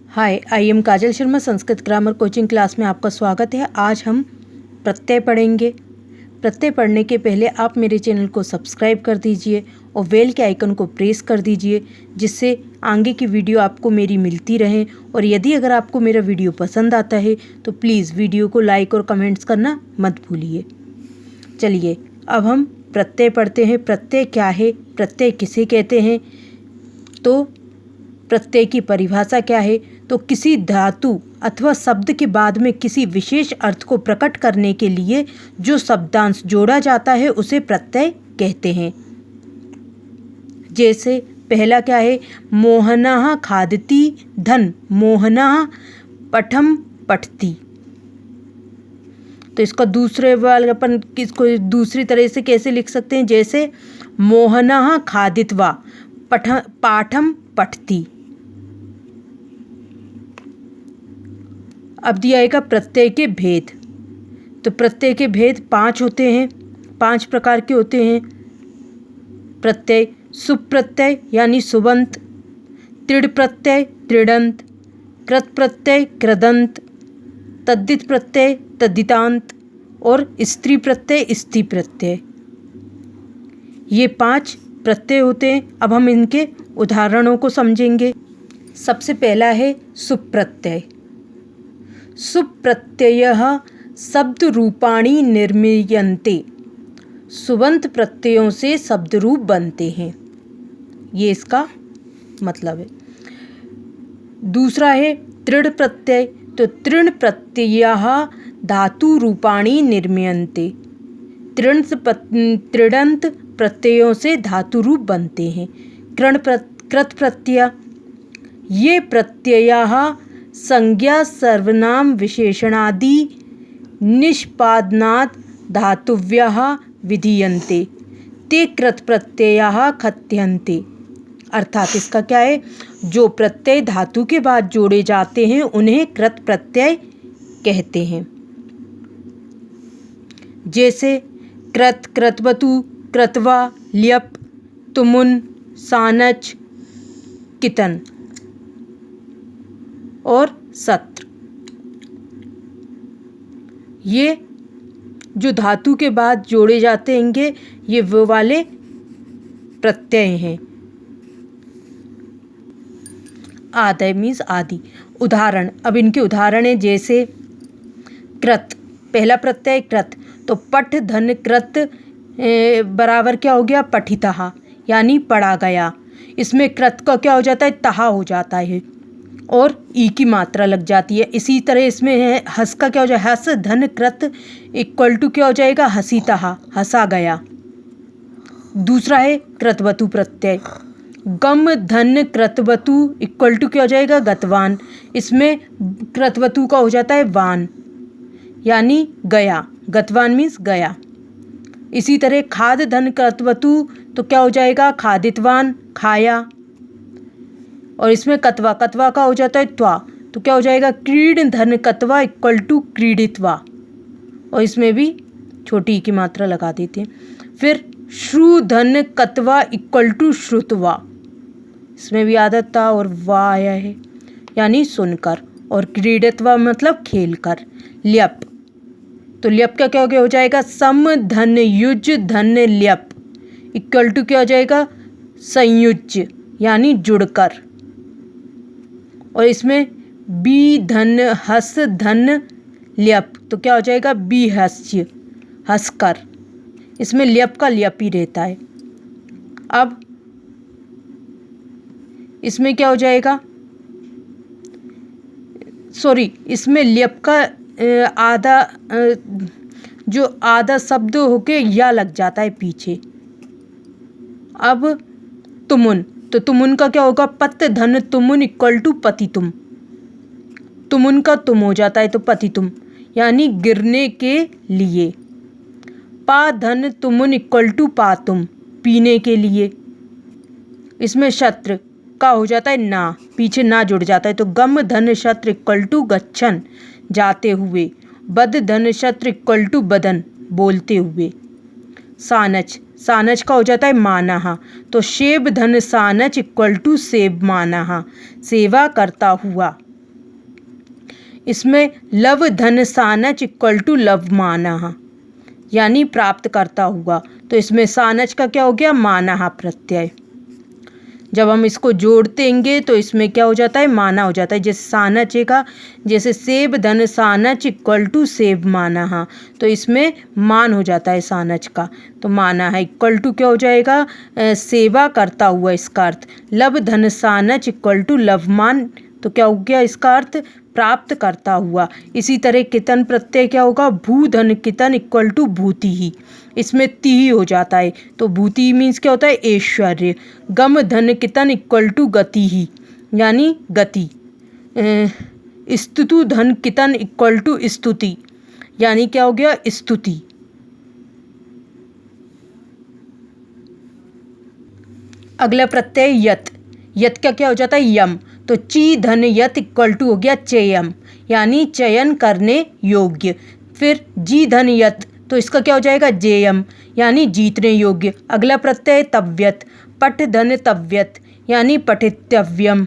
Hi, I am Kajal Sharma. Sanskrit grammar coaching class में आपका स्वागत है। आज हम प्रत्यय पढ़ेंगे। प्रत्यय पढ़ने के पहले आप मेरे चैनल को सब्सक्राइब कर दीजिए और बेल के आइकन को प्रेस कर दीजिए, जिससे आगे की वीडियो आपको मेरी मिलती रहे। और यदि अगर आपको मेरा वीडियो पसंद आता है तो प्लीज़ वीडियो को लाइक और कमेंट्स करना मत भूलिए। चलिए अब हम प्रत्यय पढ़ते हैं। प्रत्यय क्या है, प्रत्यय किसे कहते हैं, तो प्रत्यय की परिभाषा क्या है। तो किसी धातु अथवा शब्द के बाद में किसी विशेष अर्थ को प्रकट करने के लिए जो शब्दांश जोड़ा जाता है उसे प्रत्यय कहते हैं। जैसे पहला क्या है, मोहनः खादति धन, मोहनः पठम पठति। तो इसका दूसरे वाले अपन इसको दूसरी तरह से कैसे लिख सकते हैं, जैसे मोहनः खादित्वा पाठम पठति। अब दिया आएगा प्रत्यय के भेद। तो प्रत्यय के भेद 5 होते हैं, 5 प्रकार के होते हैं प्रत्यय। सुप्रत्यय यानी सुबंत, त्रिड प्रत्यय त्रिडंत, कृत प्रत्यय कृदंत, तद्धित प्रत्यय तद्धितांत और स्त्री प्रत्यय स्त्री प्रत्यय। ये 5 प्रत्यय होते हैं। अब हम इनके उदाहरणों को समझेंगे। सबसे पहला है सुप्रत्यय। सुप्रत्ययः शब्द रूपाणि निर्मीयन्ते। सुबंत प्रत्ययों से शब्द रूप बनते हैं, ये इसका मतलब है। दूसरा है तृण प्रत्यय। तो तृण प्रत्ययः धातु रूपाणि निर्मीयन्ते। त्रिडंत प्रत्ययों से धातु रूप बनते हैं। कृत प्रत्यय, ये प्रत्ययः संज्ञा सर्वनाम विशेषणादि निष्पादनात् धातुव्यः विधीयन्ते, ते कृत प्रत्ययाः कथ्यन्ते। अर्थात इसका क्या है, जो प्रत्यय धातु के बाद जोड़े जाते हैं उन्हें कृत प्रत्यय कहते हैं। जैसे कृत, कृतवतु, कृत्वा, ल्यप, तुमुन, सानच, कितन और सत्र। ये जो धातु के बाद जोड़े जाते हैं ये वो वाले प्रत्यय हैं। आदि मीन्स आदि। उदाहरण, अब इनके उदाहरण है। जैसे कृत, पहला प्रत्यय कृत। तो पठ धन कृत बराबर क्या हो गया, पठितः, यानी पढ़ा गया। इसमें कृत का क्या हो जाता है, तहा हो जाता है और ई की मात्रा लग जाती है। इसी तरह इसमें है हस का क्या हो जाए, हस धन कृत इक्वल टू क्या हो जाएगा, हसीतः, हंसा गया। दूसरा है कृतवतु प्रत्यय। गम धन कृतवतु इक्वल टू क्या हो जाएगा, गतवान। इसमें कृतवतु का हो जाता है वान, यानी गया। गतवान मीन्स गया। इसी तरह खाद धन कृतवतु तो क्या हो जाएगा, खादितवान, खाया। और इसमें कत्वा, कत्वा का हो जाता है त्वा, तो क्या हो जाएगा, क्रीड धन कत्वा इक्वल टू क्रीडित्वा। और इसमें भी छोटी की मात्रा लगा देते हैं। फिर श्रु धन कत्वा इक्वल टू श्रुतवा, इसमें भी आदत था और वाह आया है, यानी सुनकर। और क्रीडित्वा मतलब खेलकर। ल्यप, तो ल्यप का क्या हो जाएगा, सम धन युज धन ल्यप इक्वल टू क्या हो जाएगा, संयुज्य, यानी जुड़कर। और इसमें बी धन हस धन ल्यप तो क्या हो जाएगा, बी हस्य, हंसकर। इसमें ल्यप का ल्यप ही रहता है। अब इसमें क्या हो जाएगा, सॉरी, इसमें ल्यप का आधा जो आधा शब्द होके या लग जाता है पीछे। अब तुमुन, तो तुमुन का क्या होगा, पत धन तुमुन इक्वल टू पतितुम। तुमुन का तुम हो जाता है तो पतितुम, यानी गिरने के लिए। पा धन तुमुन इक्वल टू पातुम, पीने के लिए। इसमें शत्र का हो जाता है ना, पीछे ना जुड़ जाता है तो गम धन शत्र इक्वल टू गच्छन, जाते हुए। बद धन शत्र इक्वल टू बदन, बोलते हुए। सानच, सानच का हो जाता है मानहा, तो शेब धन सानच इक्वल टू सेब मानहा, सेवा करता हुआ। इसमें लव धन सानच इक्वल टू लवमानः, यानी प्राप्त करता हुआ। तो इसमें सानच का क्या हो गया, मानः प्रत्यय। जब हम इसको जोड़ देंगे तो इसमें क्या हो जाता है, माना हो जाता है। जैसे सानच का, जैसे सेब धन सानच इक्वल टू सेब मानः, तो इसमें मान हो जाता है सानच का, तो माना है इक्वल टू क्या हो जाएगा, सेवा करता हुआ। इसका अर्थ लव धन सानच इक्वल टू लवमान, तो क्या हो गया इसका अर्थ, प्राप्त करता हुआ। इसी तरह कितन प्रत्यय क्या होगा, भू धन कितन इक्वल टू भूति ही, इसमें ती ही हो जाता है। तो भूति मीन्स क्या होता है, ऐश्वर्य। गम धन कितन इक्वल टू गति ही, यानी गति। स्तुतु धन कितन इक्वल टू स्तुति, यानी क्या हो गया, स्तुति। अगला प्रत्यय यत, यत का क्या हो जाता है, यम। तो ची धन यत इक्वल टू हो गया चयम, यानी चयन करने योग्य। फिर जी धन यत, तो इसका क्या हो जाएगा, जेयम, यानी जीतने योग्य। अगला प्रत्यय तव्यत, पठ धन तव्यत, यानी पठितव्यम।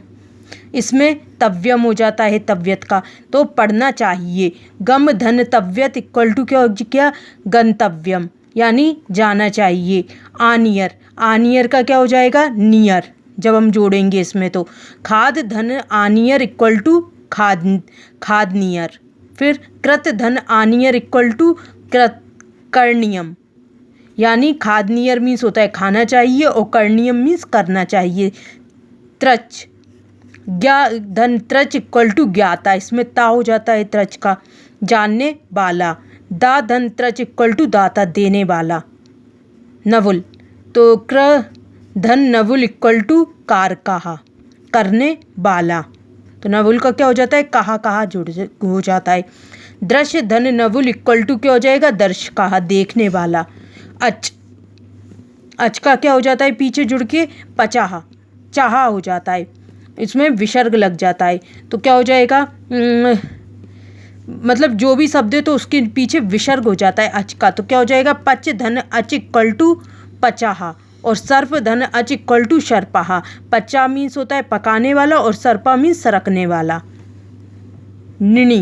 इसमें तव्यम हो जाता है तव्यत का, तो पढ़ना चाहिए। गम धन तव्यत इक्वल टू क्या हो गया, गंतव्यम, यानी जाना चाहिए। आनियर, आनियर का क्या हो जाएगा, नियर, जब हम जोड़ेंगे इसमें तो। खाद धन आनियर इक्वल टू खाद, खाद नियर। फिर कृत धन आनियर इक्वल टू कृत, कर्णियम, यानी खादनियर मीन्स होता है खाना चाहिए और कर्णियम मीन्स करना चाहिए। त्रच, ज्ञा धन त्रच इक्वल टू ज्ञाता, इसमें ता हो जाता है त्रच का, जानने वाला। दा धन त्रच इक्वल टू दाता, देने वाला। नवुल, तो क्र धन नवुल इक्वल टू कारकहा, करने वाला। तो नवुल का क्या हो जाता है, कहा जुड़ हो जाता है। दृश्य धन नवुल इक्वल टू क्या हो जाएगा, दर्शकहा, देखने वाला। अच, अच का क्या हो जाता है, पीछे जुड़ के पचाहा, चाहा हो जाता है, इसमें विसर्ग लग जाता है, तो क्या हो जाएगा, मतलब जो भी शब्द है तो उसके पीछे विसर्ग हो जाता है अच का, तो क्या हो जाएगा, पच धन अच इक्वल टू पचाहा। और सर्प धन अच इक्वल टू शर्पहा। पचा मीन्स होता है पकाने वाला और सर्पा मीन्स सरकने वाला। निणी,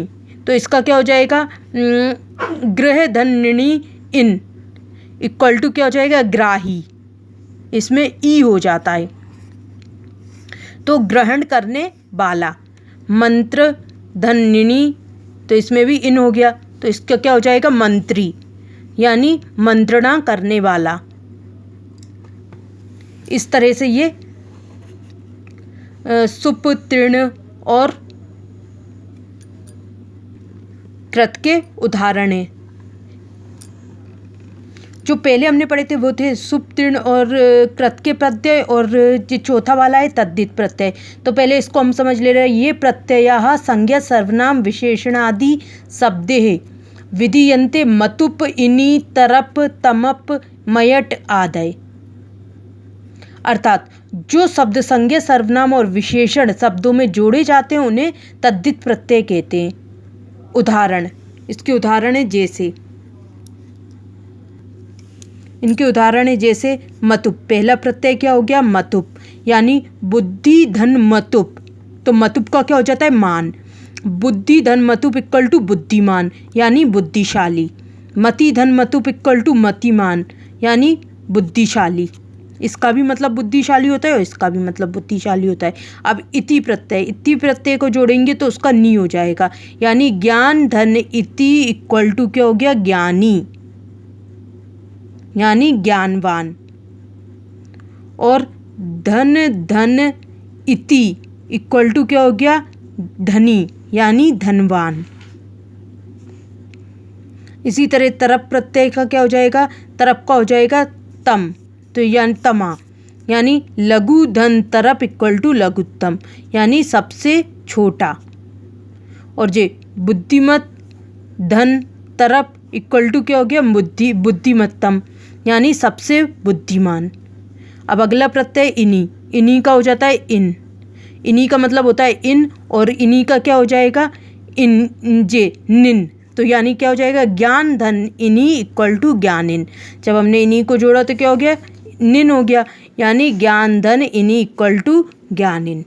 तो इसका क्या हो जाएगा, गृह धन निणी इन इक्वल टू क्या हो जाएगा, ग्राही, इसमें ई हो जाता है, तो ग्रहण करने वाला। मंत्र धन निणी, तो इसमें भी इन हो गया, तो इसका क्या हो जाएगा, मंत्री, यानी मंत्रणा करने वाला। इस तरह से ये सुप तीर्ण और कृत के उदाहरण हैं। जो पहले हमने पढ़े थे वो थे सुप तीर्ण और कृत के प्रत्यय, और जो चौथा वाला है तद्धित प्रत्यय। तो पहले इसको हम समझ ले रहे हैं। ये प्रत्ययः संज्ञा सर्वनाम विशेषणादि शब्दे है विधीयन्ते मतुप इनि तरप तमप मयट आदय। अर्थात जो शब्द संज्ञा सर्वनाम और विशेषण शब्दों में जोड़े जाते हैं उन्हें तद्धित प्रत्यय कहते हैं। उदाहरण, इसके उदाहरण है जैसे, इनके उदाहरण है जैसे मतुप, पहला प्रत्यय क्या हो गया, मतुप, यानी बुद्धि धन मतुप, तो मतुप का क्या हो जाता है, मान। बुद्धि धन मतुप इक्वल टू बुद्धिमान, यानी बुद्धिशाली। मति धन मतुप इक्वल टू मतिमान, यानी बुद्धिशाली। इसका भी मतलब बुद्धिशाली होता है और इसका भी मतलब बुद्धिशाली होता है। अब इति प्रत्यय, इति प्रत्यय को जोड़ेंगे तो उसका नी हो जाएगा, यानी ज्ञान धन इति इक्वल टू क्या हो गया, ज्ञानी, यानी ज्ञानवान। और धन धन इति इक्वल टू क्या हो गया, धनी, यानी धनवान। इसी तरह तरप प्रत्यय का क्या हो जाएगा, तरप का हो जाएगा तम, तो यानी तमा, यानी लघु धन तरप इक्वल टू लघुत्तम, यानी सबसे छोटा। और जे बुद्धिमत धन तरप इक्वल टू क्या हो गया, बुद्धिमत्तम, यानी सबसे बुद्धिमान। अब अगला प्रत्यय इनी, इनी का हो जाता है इन, इनी का मतलब होता है इन, और इनी का क्या हो जाएगा, इन जे निन, तो यानी क्या हो जाएगा, ज्ञान धन इनी इक्वल टू ज्ञानिन। जब हमने इनी को जोड़ा तो क्या हो गया, निन हो गया, यानी ज्ञान धन इनी इक्वल टू ज्ञानिन।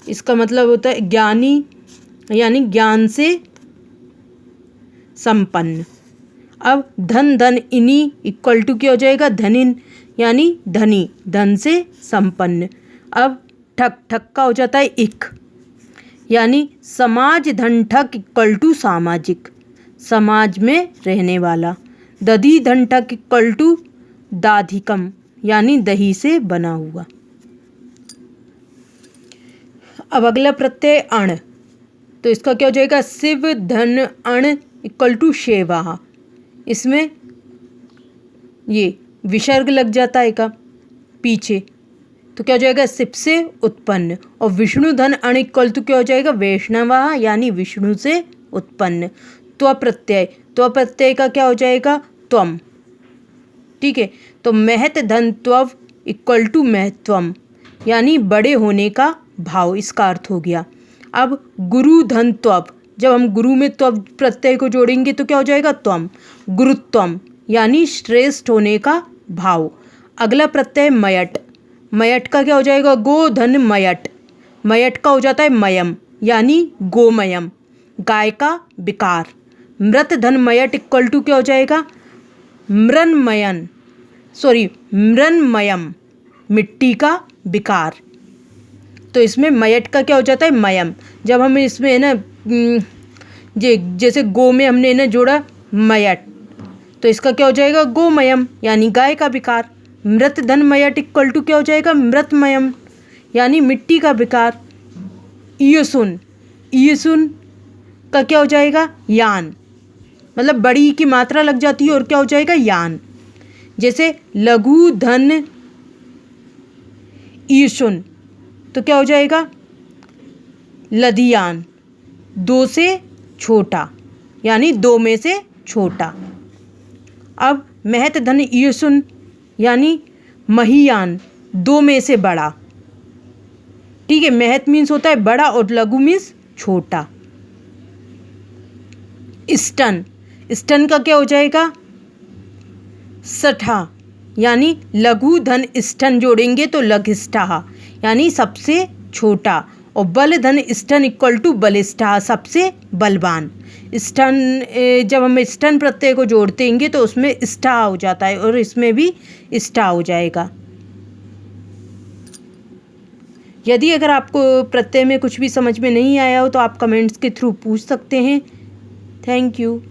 इसका मतलब होता है ज्ञानी, यानी ज्ञान से संपन्न। अब धन धन इनी इक्वल टू क्या हो जाएगा, धनिन, यानी धनी, धन से संपन्न। अब ठक, ठक का हो जाता है इक, यानी समाज धन ठक इक्वल टू सामाजिक, समाज में रहने वाला। दधी धन ठक इक्वल टू दाधिकम, यानी दही से बना हुआ। अब अगला प्रत्यय अण, तो इसका क्या हो जाएगा, शिव धन अण इक्वल टू शेवा। इसमें ये विसर्ग लग जाता है का पीछे, तो क्या हो जाएगा, शिव से उत्पन्न। और विष्णु धन अण इक्वल टू क्या हो जाएगा, वैष्णवा, यानी विष्णु से उत्पन्न। त्व प्रत्यय, त्व प्रत्यय का क्या हो जाएगा, त्वम। ठीक है, तो महत धन त्वव इक्वल टू महत्वम, यानी बड़े होने का भाव, इसका अर्थ हो गया। अब गुरु धन त्वव, जब हम गुरु में त्वव प्रत्यय को जोड़ेंगे तो क्या हो जाएगा, त्वम, गुरुत्वम, यानी श्रेष्ठ होने का भाव। अगला प्रत्यय मयट, मयट का क्या हो जाएगा, गो धन मयट, मयट का हो जाता है मयम, यानी गोमयम, गाय का विकार। मृत धन मयट इक्वल टू क्या हो जाएगा, मृन्मयन, सॉरी मृन्मयम, मिट्टी का विकार। तो इसमें मयट का क्या हो जाता है, मयम। जब हम इसमें है ना जैसे गो में हमने ना जोड़ा मयट, तो इसका क्या हो जाएगा, गोमयम, यानी गाय का विकार। मृत धन मयट इक्वल टू क्या हो जाएगा, मृतमयम, यानी मिट्टी का विकार। ईयसुन, ईयसुन का क्या हो जाएगा, यान, मतलब बड़ी की मात्रा लग जाती है और क्या हो जाएगा, यान। जैसे लघु धन ईशुन, तो क्या हो जाएगा, लधियान, दो से छोटा, यानी दो में से छोटा। अब महत धन ईशुन, यानी महियान, दो में से बड़ा। ठीक है, महत मीन्स होता है बड़ा और लघु मीन्स छोटा। स्तन, स्तन का क्या हो जाएगा, सठा, यानी लघु धन स्तन जोड़ेंगे तो लघिष्ठा, यानी सबसे छोटा। और बल धन स्तन इक्वल टू बलिष्ठा, सबसे बलवान। स्तन, जब हम स्तन प्रत्यय को जोड़ते हैं तो उसमें स्टा हो जाता है और इसमें भी स्टा हो जाएगा। यदि अगर आपको प्रत्यय में कुछ भी समझ में नहीं आया हो तो आप कमेंट्स के थ्रू पूछ सकते हैं। Thank you.